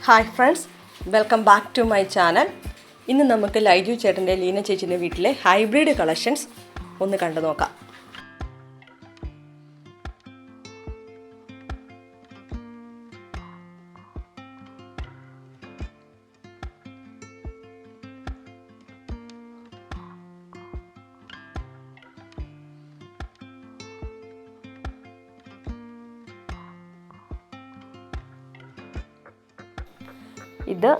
Hi friends, welcome back to my channel. ഇന്ന് നമുക്ക് ലൈജു ചേട്ടൻ്റെ ലീന ചേച്ചിൻ്റെ വീട്ടിലെ ഹൈബ്രിഡ് കളക്ഷൻസ് ഒന്ന് കണ്ടു നോക്കാം. ഇത്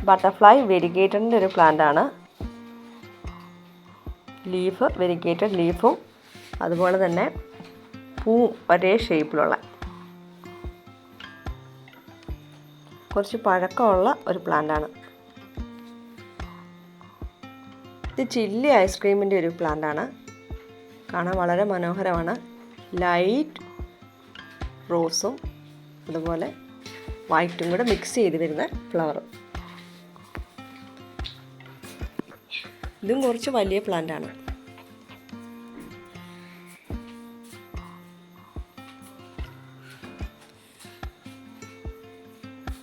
ബട്ടർഫ്ലൈ വെരിഗേറ്റഡിൻ്റെ ഒരു പ്ലാന്റ് ആണ്. ലീഫ് വെരിഗേറ്റഡ് ലീഫും അതുപോലെ തന്നെ പൂവും ഒരേ ഷേപ്പിലുള്ള കുറച്ച് പഴക്കമുള്ള ഒരു പ്ലാന്റ് ആണ്. ഇത് ചില്ലി ഐസ്ക്രീമിൻ്റെ ഒരു പ്ലാന്റ് ആണ്. കാണാൻ വളരെ മനോഹരമാണ്. ലൈറ്റ് റോസും അതുപോലെ വൈറ്റും കൂടെ മിക്സ് ചെയ്ത് വരുന്ന ഫ്ലവർ. ഇതും കുറച്ച് വലിയ പ്ലാന്റ് ആണ്.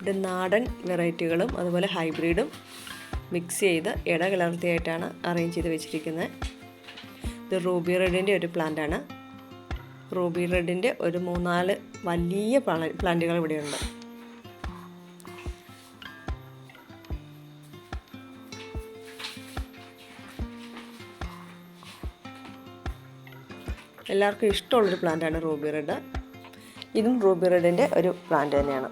ഇത് നാടൻ വെറൈറ്റികളും അതുപോലെ ഹൈബ്രിഡും മിക്സ് ചെയ്ത് ഇടകലർത്തിയായിട്ടാണ് അറേഞ്ച് ചെയ്ത് വെച്ചിരിക്കുന്നത്. ഇത് റൂബി റെഡിൻ്റെ ഒരു പ്ലാന്റ് ആണ്. റൂബി റെഡിൻ്റെ ഒരു 3-4 വലിയ പ്ലാന്റുകൾ ഇവിടെയുണ്ട്. എല്ലാവർക്കും ഇഷ്ടമുള്ളൊരു പ്ലാന്റാണ് റൂബി റെഡ്. ഇതും റൂബി റെഡിൻ്റെ ഒരു പ്ലാന്റ് തന്നെയാണ്.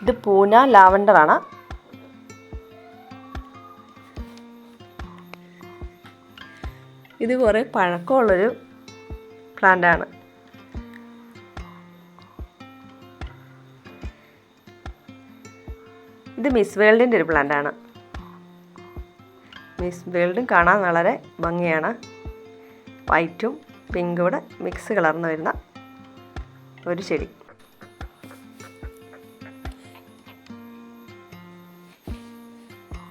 ഇത് പൂന ലാവണ്ടറാണ്. ഇത് കുറേ പഴക്കമുള്ളൊരു പ്ലാന്റാണ്. ഇത് മിസ് വേൾഡിൻ്റെ ഒരു പ്ലാന്റാണ്. മിസ് വേൾഡും കാണാൻ വളരെ ഭംഗിയാണ്. വൈറ്റും പിങ്കും കൂടെ മിക്സ് കളർന്ന് വരുന്ന ഒരു ചെടി.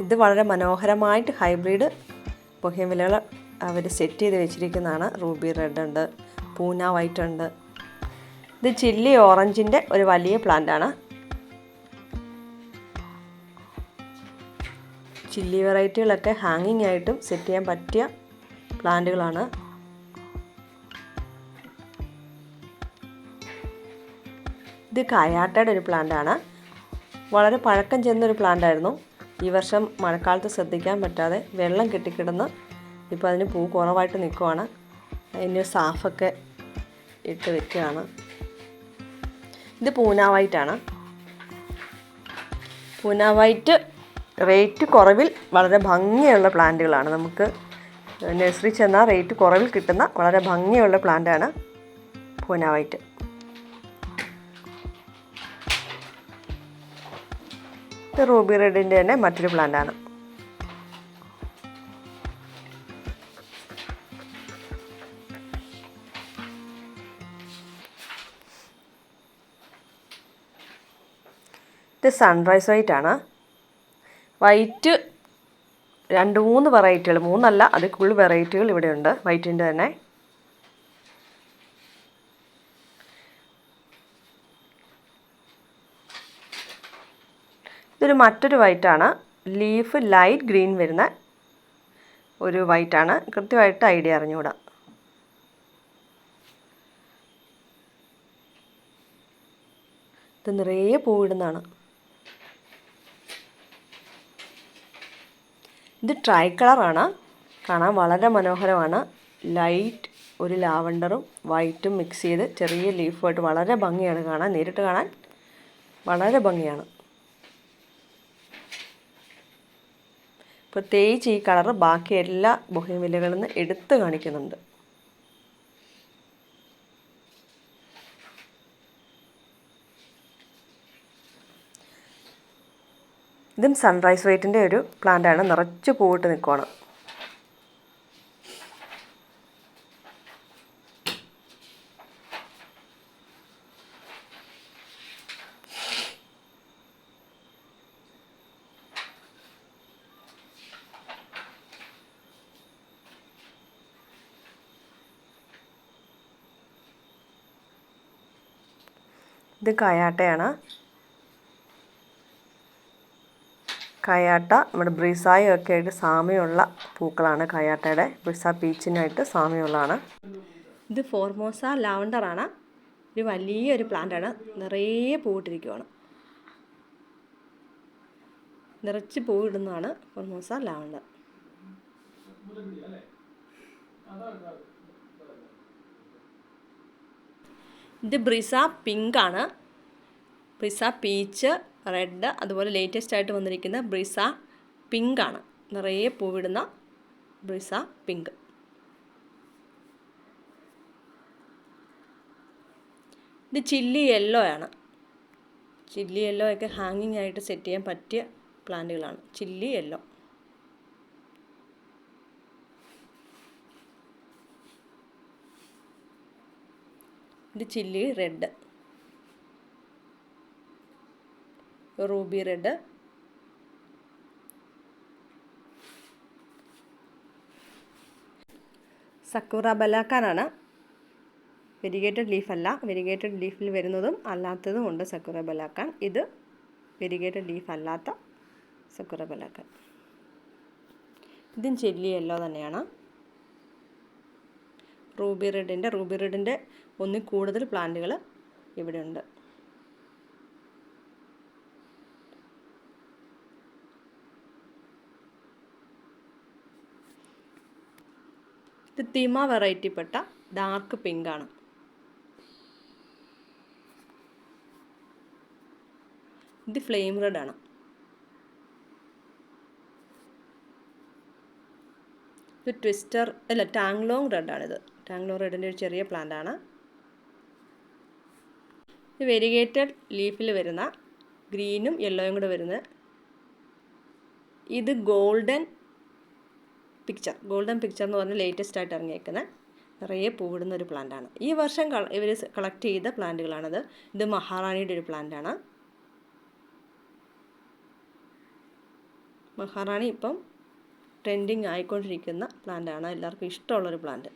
ഇത് വളരെ മനോഹരമായിട്ട് ഹൈബ്രിഡ് ബൊഹേമിയകൾ അവർ സെറ്റ് ചെയ്ത് വെച്ചിരിക്കുന്നതാണ്. റൂബി റെഡ് ഉണ്ട്, പൂന വൈറ്റ് ഉണ്ട്. ഇത് ചില്ലി ഓറഞ്ചിൻ്റെ ഒരു വലിയ പ്ലാന്റ് ആണ്. ചില്ലി വെറൈറ്റികളൊക്കെ ഹാങ്ങിങ് ആയിട്ടും സെറ്റ് ചെയ്യാൻ പറ്റിയ പ്ലാന്റുകളാണ്. ഇത് കയാട്ടയുടെ ഒരു പ്ലാന്റാണ്. വളരെ പഴക്കം ചെന്നൊരു പ്ലാന്റായിരുന്നു. ഈ വർഷം മഴക്കാലത്ത് ശ്രദ്ധിക്കാൻ പറ്റാതെ വെള്ളം കെട്ടിക്കിടന്ന് ഇപ്പോൾ അതിന് പൂ കുറവായിട്ട് നിൽക്കുവാണ്. അതിന് സാഫൊക്കെ ഇട്ട് വെക്കുകയാണ്. ഇത് പൂന വൈറ്റാണ്. പൂന വൈറ്റ് റേറ്റ് കുറവിൽ വളരെ ഭംഗിയുള്ള പ്ലാന്റുകളാണ്. നമുക്ക് നഴ്സറി ചെന്നാൽ റേറ്റ് കുറവിൽ കിട്ടുന്ന വളരെ ഭംഗിയുള്ള പ്ലാന്റാണ് പൂന വൈറ്റ്. ഇത് റൂബി റെഡിൻ്റെ തന്നെ മറ്റൊരു പ്ലാന്റാണ്. ഇത് സൺറൈസ് വൈറ്റ് ആണ്. വൈറ്റ് 2-3 വെറൈറ്റികൾ, 3 അല്ല അതിൽ കൂടുതൽ വെറൈറ്റികൾ ഇവിടെയുണ്ട് വൈറ്റിൻ്റെ തന്നെ. ഇതൊരു മറ്റൊരു വൈറ്റാണ്. ലീഫ് ലൈറ്റ് ഗ്രീൻ വരുന്ന ഒരു വൈറ്റാണ്. കൃത്യമായിട്ട് ഐഡിയ അറിഞ്ഞുകൂടാ. ഇത് നിറയെ പൂവിടുന്നതാണ്. ഇത് ട്രൈ കളറാണ്. കാണാൻ വളരെ മനോഹരമാണ്. ലൈറ്റ് ഒരു ലാവണ്ടറും വൈറ്റും മിക്സ് ചെയ്ത് ചെറിയ ലീഫുമായിട്ട് വളരെ ഭംഗിയാണ് കാണാൻ. നേരിട്ട് കാണാൻ വളരെ ഭംഗിയാണ്. പ്രത്യേകിച്ച് ഈ കളറ് ബാക്കി എല്ലാ ബൊഹേമിയകളിൽ നിന്ന് എടുത്ത് കാണിക്കുന്നുണ്ട്. ഇതും സൺറൈസ് വൈറ്റിൻ്റെ ഒരു പ്ലാന്റാണ്. നിറച്ച് പൂവിട്ട് നിൽക്കുവാണ്. ഇത് കയാട്ടയാണ്. കയാട്ട നമ്മുടെ ബ്രിസായും ഒക്കെ ആയിട്ട് സാമ്യമുള്ള പൂക്കളാണ് കയാട്ടയുടെ. ബ്രിസ പീച്ചിനായിട്ട് സാമ്യമുള്ളതാണ്. ഇത് ഫോർമോസ ലാവണ്ടറാണ്. ഒരു വലിയൊരു പ്ലാന്റാണ്. നിറയെ പൂവിട്ടിരിക്കുവാണ്. നിറച്ച് പൂവിടുന്നതാണ് ഫോർമോസ ലാവണ്ടർ. ഇത് ബ്രിസ പിങ്ക് ആണ്. ബ്രിസ പീച്ച്, റെഡ്, അതുപോലെ ലേറ്റസ്റ്റ് ആയിട്ട് വന്നിരിക്കുന്ന ബ്രിസ പിങ്ക് ആണ്. നിറയെ പൂവിടുന്ന ബ്രിസ പിങ്ക്. ഇത് ചില്ലി യെല്ലോ ആണ്. ചില്ലി യെല്ലോ ഒക്കെ ഹാങ്ങിങ് ആയിട്ട് സെറ്റ് ചെയ്യാൻ പറ്റിയ പ്ലാന്റുകളാണ് ചില്ലി യെല്ലോ. ഇത് ചില്ലി റെഡ്, റൂബി റെഡ്, സക്കുറ ബലാക്കാനാണ്. വെരിഗേറ്റഡ് ലീഫല്ല. വെരിഗേറ്റഡ് ലീഫിൽ വരുന്നതും അല്ലാത്തതും ഉണ്ട് സക്കുറ ബലാക്കാൻ. ഇത് വെരിഗേറ്റഡ് ലീഫ് അല്ലാത്ത സക്കുറ ബലാക്കാൻ. ഇതും ചില്ലി യെല്ലോ തന്നെയാണ്. റൂബി റെഡിൻ്റെ ഒന്നിൽ കൂടുതൽ പ്ലാന്റുകൾ ഇവിടെ ഉണ്ട്. ഇത് തിമ വെറൈറ്റിപ്പെട്ട ഡാർക്ക് പിങ്ക് ആണ്. ഇത് ഫ്ലെയിം റെഡ് ആണ്. ഇത് ടാങ്ലോങ് റെഡ് ആണിത്. ടാങ്ലോങ് റെഡിൻ്റെ ഒരു ചെറിയ പ്ലാന്റ് ആണ്. ഇത് വെരിഗേറ്റഡ് ലീഫിൽ വരുന്ന ഗ്രീനും യെല്ലോയും കൂടെ വരുന്ന ഇത് ഗോൾഡൻ പിക്ചർ എന്ന് പറഞ്ഞാൽ ലേറ്റസ്റ്റ് ആയിട്ട് ഇറങ്ങിയേക്കുന്ന നിറയെ പൂവിടുന്ന ഒരു പ്ലാന്റാണ്. ഈ വർഷം ഇവർ കളക്ട് ചെയ്ത പ്ലാന്റുകളാണിത്. ഇത് മഹാറാണിയുടെ ഒരു പ്ലാന്റാണ്. മഹാറാണി ഇപ്പം ട്രെൻഡിങ് ആയിക്കൊണ്ടിരിക്കുന്ന പ്ലാന്റാണ്. എല്ലാവർക്കും ഇഷ്ടമുള്ളൊരു പ്ലാന്റ്.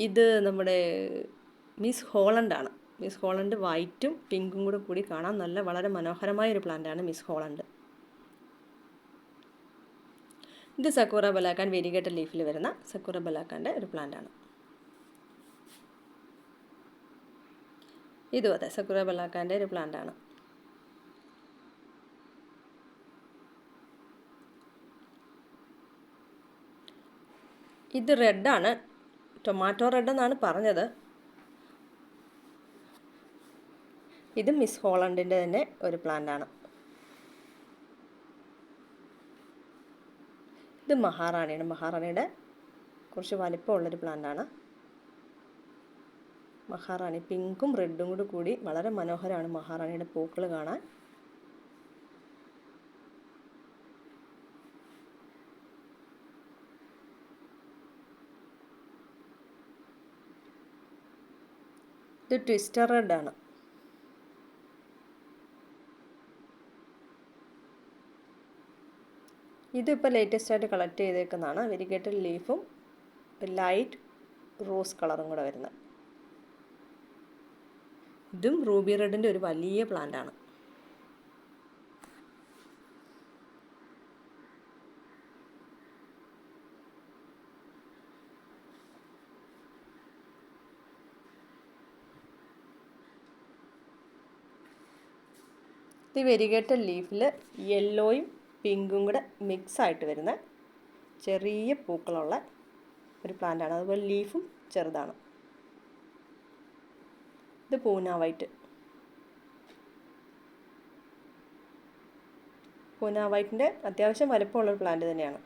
ഇത് നമ്മുടെ മിസ് ഹോളണ്ടാണ്. മിസ് ഹോളണ്ട് വൈറ്റും പിങ്കും കൂടെ കൂടി കാണാൻ വളരെ മനോഹരമായ ഒരു പ്ലാന്റാണ് മിസ് ഹോളണ്ട്. ഇത് സക്കുറ ബലാക്കാൻ, വെരിഗേറ്റഡ് ലീഫിൽ വരുന്ന സക്കുറ ബലാക്കാൻ്റെ ഒരു പ്ലാന്റാണ്. ഇതും അതെ, സക്കുറ ബലാക്കാൻ്റെ ഒരു പ്ലാന്റാണ്. ഇത് റെഡാണ്. ടൊമാറ്റോ റെഡ് എന്നാണ് പറഞ്ഞത്. ഇത് മിസ് ഹോളണ്ടിൻ്റെ തന്നെ ഒരു പ്ലാന്റാണ്. ഇത് മഹാറാണിയുടെ കുറച്ച് വലിപ്പമുള്ളൊരു പ്ലാന്റാണ്. മഹാറാണി പിങ്കും റെഡും കൂടി വളരെ മനോഹരമാണ് മഹാറാണിയുടെ പൂക്കൾ കാണാൻ. ഇത് ട്വിസ്റ്റർ റെഡ് ആണ്. ഇതിപ്പോൾ ലേറ്റസ്റ്റ് ആയിട്ട് കളക്ട് ചെയ്തേക്കുന്നതാണ്. വെരിഗേറ്റഡ് ലീഫും ലൈറ്റ് റോസ് കളറും കൂടെ വരുന്നത്. ഇതും റൂബി റെഡിൻ്റെ ഒരു വലിയ പ്ലാന്റാണ്. ഇത് വെരിഗേറ്റഡ് ലീഫിൽ യെല്ലോയും പിങ്കും കൂടെ മിക്സ് ആയിട്ട് വരുന്ന ചെറിയ പൂക്കളുള്ള ഒരു പ്ലാന്റാണ്. അതുപോലെ ലീഫും ചെറുതാണ്. ഇത് പൂന വൈറ്റിൻ്റെ അത്യാവശ്യം വലുപ്പമുള്ളൊരു പ്ലാന്റ് തന്നെയാണ്.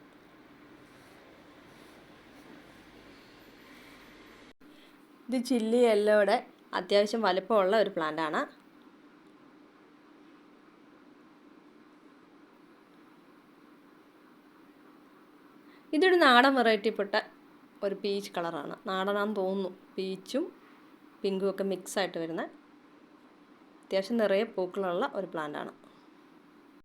ഇത് ചില്ലി യെല്ലോയുടെ അത്യാവശ്യം വലുപ്പമുള്ള ഒരു പ്ലാന്റാണ്. ഇതൊരു നാടൻ വെറൈറ്റിപ്പെട്ട ഒരു പീച്ച് കളറാണ്. നാടനാന്ന് തോന്നുന്നു. പീച്ചും പിങ്കും ഒക്കെ മിക്സ് ആയിട്ട് വരുന്ന അത്യാവശ്യം നിറയെ പൂക്കളുള്ള ഒരു പ്ലാന്റാണ്.